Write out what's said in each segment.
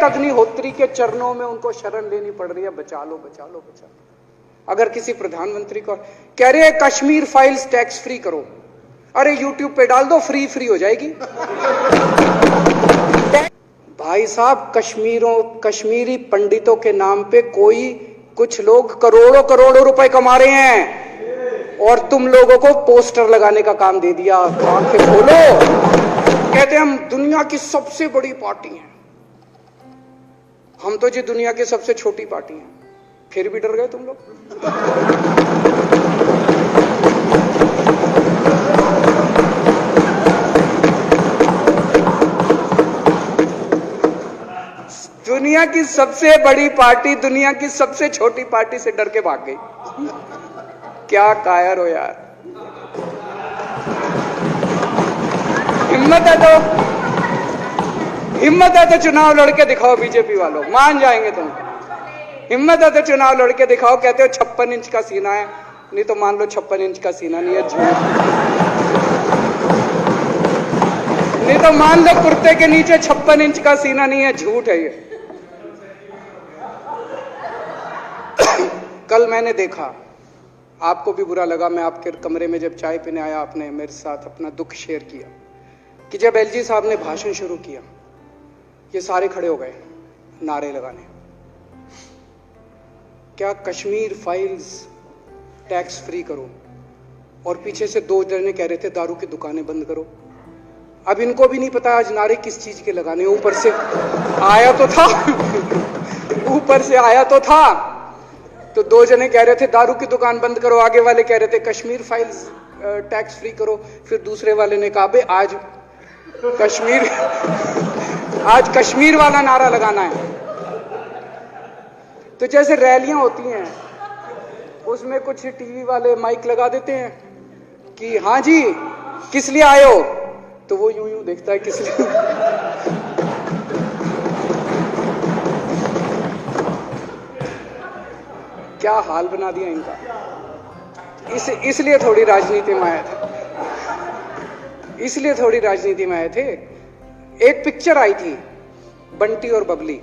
विवेक अग्निहोत्री के चरणों में उनको शरण लेनी पड़ रही है, बचा लो बचा लो बचा लो। अगर किसी प्रधानमंत्री को कह रहे हैं कश्मीर फाइल्स टैक्स फ्री करो, अरे यूट्यूब पे डाल दो, फ्री फ्री हो जाएगी। भाई साहब, कश्मीरी पंडितों के नाम पे कुछ लोग करोड़ों करोड़ों रुपए कमा रहे हैं और तुम लोगों को पोस्टर लगाने का काम दे दिया। आंखें खोलो, कहते हम दुनिया की सबसे बड़ी पार्टी हैं। हम तो जी दुनिया की सबसे छोटी पार्टी हैं, फिर भी डर गए तुम लोग। दुनिया की सबसे बड़ी पार्टी दुनिया की सबसे छोटी पार्टी से डर के भाग गई। क्या कायर हो यार, हिम्मत है तो चुनाव लड़के दिखाओ बीजेपी वालों, मान जाएंगे तुम। हिम्मत है तो चुनाव लड़के दिखाओ। कहते हो 56 इंच का सीना है, नहीं तो मान लो 56 इंच का सीना नहीं है, झूठ। नहीं तो मान लो कुर्ते के नीचे 56 इंच का सीना नहीं है, झूठ है ये। कल मैंने देखा, आपको भी बुरा लगा, मैं आपके कमरे में जब चाय पीने आया, आपने मेरे साथ अपना दुख शेयर किया कि जब एलजी साहब ने भाषण शुरू किया, ये सारे खड़े हो गए नारे लगाने। क्या कश्मीर फाइल्स टैक्स फ्री करो, और पीछे से 2 जने कह रहे थे दारू की दुकानें बंद करो। अब इनको भी नहीं पता आज नारे किस चीज के लगाने। ऊपर से आया तो था ऊपर से आया तो था, तो 2 जने कह रहे थे दारू की दुकान बंद करो, आगे वाले कह रहे थे कश्मीर फाइल्स टैक्स फ्री करो, फिर दूसरे वाले ने कहा बे आज कश्मीर वाला नारा लगाना है। तो जैसे रैलियां होती हैं, उसमें कुछ टीवी वाले माइक लगा देते हैं कि हाँ जी किस लिए आए हो, तो वो यूं यूं देखता है किस लिए। क्या हाल बना दिया इनका। इसलिए थोड़ी राजनीति में आए थे, एक पिक्चर आई थी बंटी और बबली।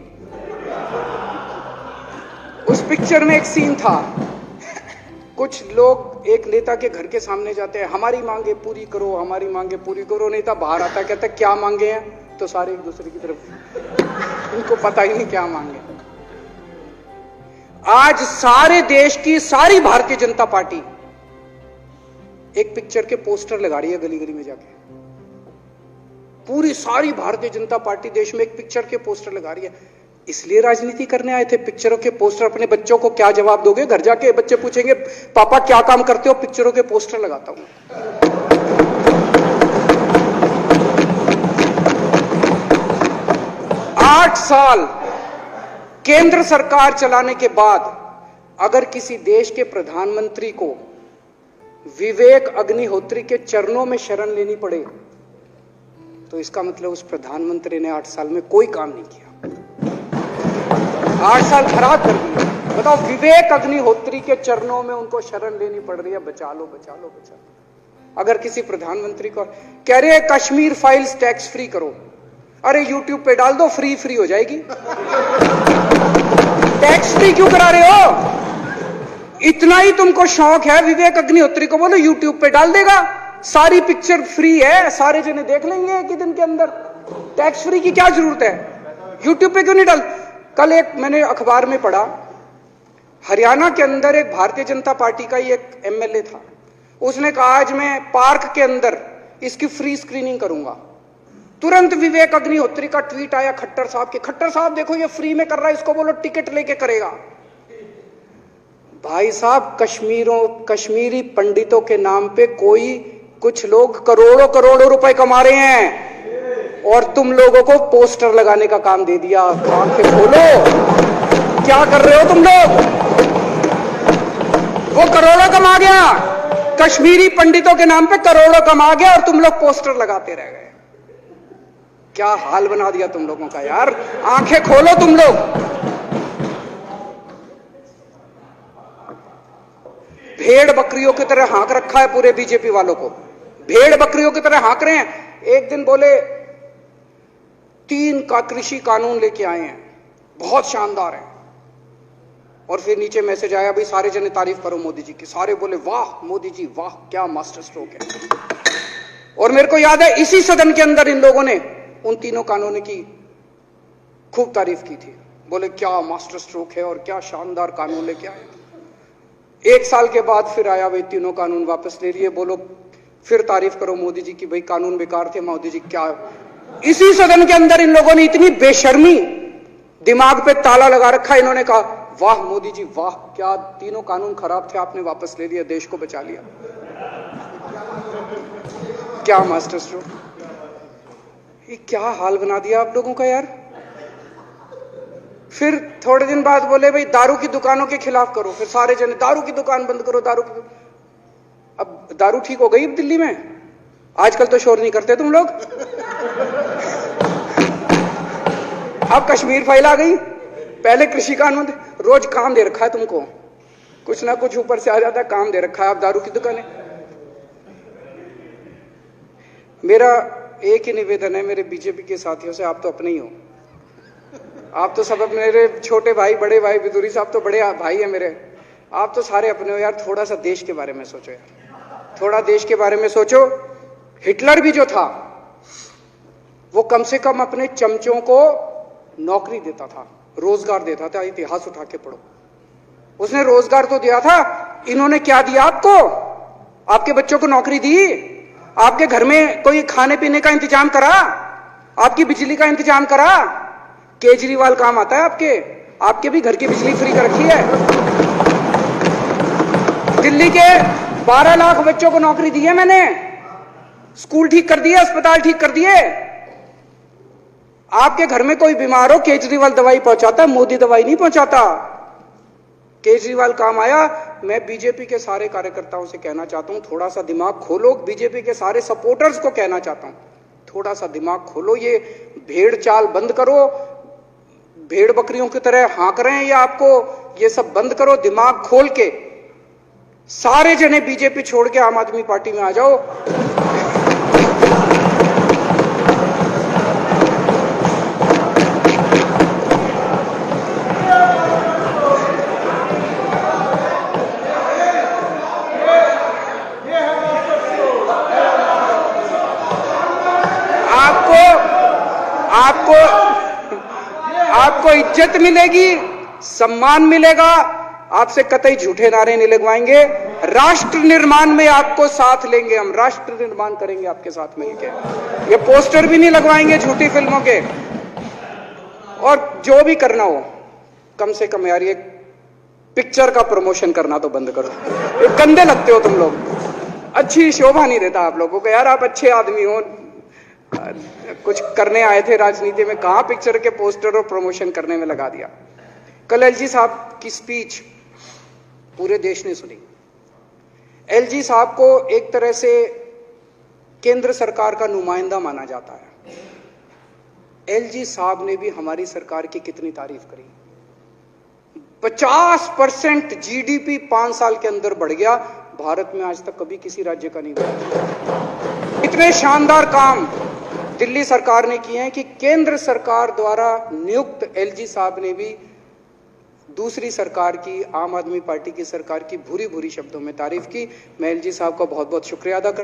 उस पिक्चर में एक सीन था, कुछ लोग एक नेता के घर के सामने जाते हैं, हमारी मांगे पूरी करो, हमारी मांगे पूरी करो। नेता बाहर आता है, कहता है क्या मांगे हैं, तो सारे एक दूसरे की तरफ, उनको पता ही नहीं क्या मांगे। आज सारे देश की सारी भारतीय जनता पार्टी एक पिक्चर के पोस्टर लगा रही है गली गली में जाके। पूरी सारी भारतीय जनता पार्टी देश में एक पिक्चर के पोस्टर लगा रही है। इसलिए राजनीति करने आए थे, पिक्चरों के पोस्टर। अपने बच्चों को क्या जवाब दोगे? घर जाके बच्चे पूछेंगे पापा क्या काम करते हो? पिक्चरों के पोस्टर लगाता हूं। 8 साल केंद्र सरकार चलाने के बाद अगर किसी देश के प्रधानमंत्री को विवेक अग्निहोत्री के चरणों में शरण लेनी पड़े, तो इसका मतलब उस प्रधानमंत्री ने 8 साल में कोई काम नहीं किया। 8 साल खराब कर दिए। बताओ, विवेक अग्निहोत्री के चरणों में उनको शरण लेनी पड़ रही है, बचा लो बचा लो बचा लो। अगर किसी प्रधानमंत्री को कह रहे हैं कश्मीर फाइल्स टैक्स फ्री करो, अरे यूट्यूब पे डाल दो, फ्री फ्री हो जाएगी। टैक्स फ्री क्यों करा रहे हो? इतना ही तुमको शौक है, विवेक अग्निहोत्री को बोलो यूट्यूब पे डाल देगा, सारी पिक्चर फ्री है, सारे जने देख लेंगे एक ही दिन के अंदर। टैक्स फ्री की क्या जरूरत है? यूट्यूब पे क्यों नहीं डाल? कल एक मैंने अखबार में पढ़ा, हरियाणा के अंदर एक भारतीय जनता पार्टी का ही एक एमएलए था, उसने कहा आज मैं पार्क के अंदर इसकी फ्री स्क्रीनिंग करूंगा। तुरंत विवेक अग्निहोत्री का ट्वीट आया खट्टर साहब के, खट्टर साहब देखो ये फ्री में कर रहा है, इसको बोलो टिकट लेके करेगा। भाई साहब, कश्मीरी पंडितों के नाम पे कुछ लोग करोड़ों करोड़ों रुपए कमा रहे हैं और तुम लोगों को पोस्टर लगाने का काम दे दिया। आंखें खोलो, क्या कर रहे हो तुम लोग? वो करोड़ों कमा गया, कश्मीरी पंडितों के नाम पे करोड़ों कमा गया और तुम लोग पोस्टर लगाते रह गए। क्या हाल बना दिया तुम लोगों का यार। आंखें खोलो तुम लोग। भेड़ बकरियों की तरह हाँक रखा है पूरे बीजेपी वालों को, भेड़ बकरियों की तरह हाँक रहे हैं। एक दिन बोले 3 का कृषि कानून लेके आए हैं, बहुत शानदार है। और फिर नीचे मैसेज आया, भाई सारे जने तारीफ करो मोदी जी की। सारे बोले वाह मोदी जी वाह, क्या मास्टर स्ट्रोक है। और मेरे को याद है इसी सदन के अंदर इन लोगों ने उन तीनों कानूनों की खूब तारीफ की थी, बोले क्या मास्टर स्ट्रोक है और क्या शानदार कानून लेके आए। 1 साल के बाद फिर आया, भाई तीनों कानून वापस ले लिए, बोलो फिर तारीफ करो मोदी जी की, भाई कानून बेकार थे मोदी जी। क्या इसी सदन के अंदर इन लोगों ने इतनी बेशर्मी, दिमाग पे ताला लगा रखा, इन्होंने कहा वाह मोदी जी वाह, क्या तीनों कानून खराब थे आपने वापस ले लिया, देश को बचा लिया। क्या मास्टर स्ट्रोक, ये क्या हाल बना दिया आप लोगों का यार। फिर थोड़े दिन बाद बोले भाई दारू की दुकानों के खिलाफ करो, फिर सारे जने दारू की दुकान बंद करो, दारू की। अब दारू ठीक हो गई दिल्ली में, आजकल तो शोर नहीं करते तुम लोग। अब कश्मीर फाइल आ गई, पहले कृषि कानून, रोज काम दे रखा है तुमको, कुछ ना कुछ ऊपर से आ जाता है, काम दे रखा है। आप दारू की दुकानें। मेरा एक ही निवेदन है मेरे बीजेपी के साथियों से, आप तो अपने ही हो, आप तो सब मेरे छोटे भाई बड़े भाई, बिदुरी साहब तो बड़े भाई है मेरे, आप तो सारे अपने हो यार। थोड़ा सा देश के बारे में सोचो यार, थोड़ा देश के बारे में सोचो। हिटलर भी जो था वो कम से कम अपने चमचों को नौकरी देता था, रोजगार देता था। इतिहास उठा के पढ़ो, उसने रोजगार तो दिया था। इन्होंने क्या दिया आपको? आपके बच्चों को नौकरी दी, आपके घर में कोई खाने पीने का इंतजाम करा, आपकी बिजली का इंतजाम करा। केजरीवाल काम आता है आपके भी घर की बिजली फ्री कर रखी है। दिल्ली के 12 लाख बच्चों को नौकरी दी है मैंने, स्कूल ठीक कर दिए, अस्पताल ठीक कर दिए। आपके घर में कोई बीमार हो, केजरीवाल दवाई पहुंचाता है, मोदी दवाई नहीं पहुंचाता। केजरीवाल काम आया। मैं बीजेपी के सारे कार्यकर्ताओं से कहना चाहता हूं, थोड़ा सा दिमाग खोलो। बीजेपी के सारे सपोर्टर्स को कहना चाहता हूं, थोड़ा सा दिमाग खोलो। ये भेड़ चाल बंद करो, भेड़ बकरियों की तरह हाँक रहे हैं ये आपको, ये सब बंद करो। दिमाग खोल के सारे जने बीजेपी छोड़ के आम आदमी पार्टी में आ जाओ। आपको इज्जत मिलेगी, सम्मान मिलेगा, आपसे कतई झूठे नारे नहीं लगवाएंगे। राष्ट्र निर्माण में आपको साथ लेंगे हम, राष्ट्र निर्माण करेंगे आपके साथ मिलकर। ये पोस्टर भी नहीं लगवाएंगे झूठी फिल्मों के। और जो भी करना हो, कम से कम यार ये पिक्चर का प्रमोशन करना तो बंद करो। ये गंदे लगते हो तुम लोग, अच्छी शोभा नहीं देता आप लोगों को यार। आप अच्छे आदमी हो, कुछ करने आए थे राजनीति में, कहां पिक्चर के पोस्टर और प्रमोशन करने में लगा दिया। कल एलजी साहब की स्पीच पूरे देश ने सुनी। एलजी साहब को एक तरह से केंद्र सरकार का नुमाइंदा माना जाता है। एलजी साहब ने भी हमारी सरकार की कितनी तारीफ करी। 50% जीडीपी 5 साल के अंदर बढ़ गया, भारत में आज तक कभी किसी राज्य का नहीं बढ़ा। इतने शानदार काम दिल्ली सरकार ने किए हैं कि केंद्र सरकार द्वारा नियुक्त एलजी साहब ने भी दूसरी सरकार की, आम आदमी पार्टी की सरकार की भूरी भूरी शब्दों में तारीफ की। मैं एलजी साहब का बहुत बहुत शुक्रिया अदा करता हूं।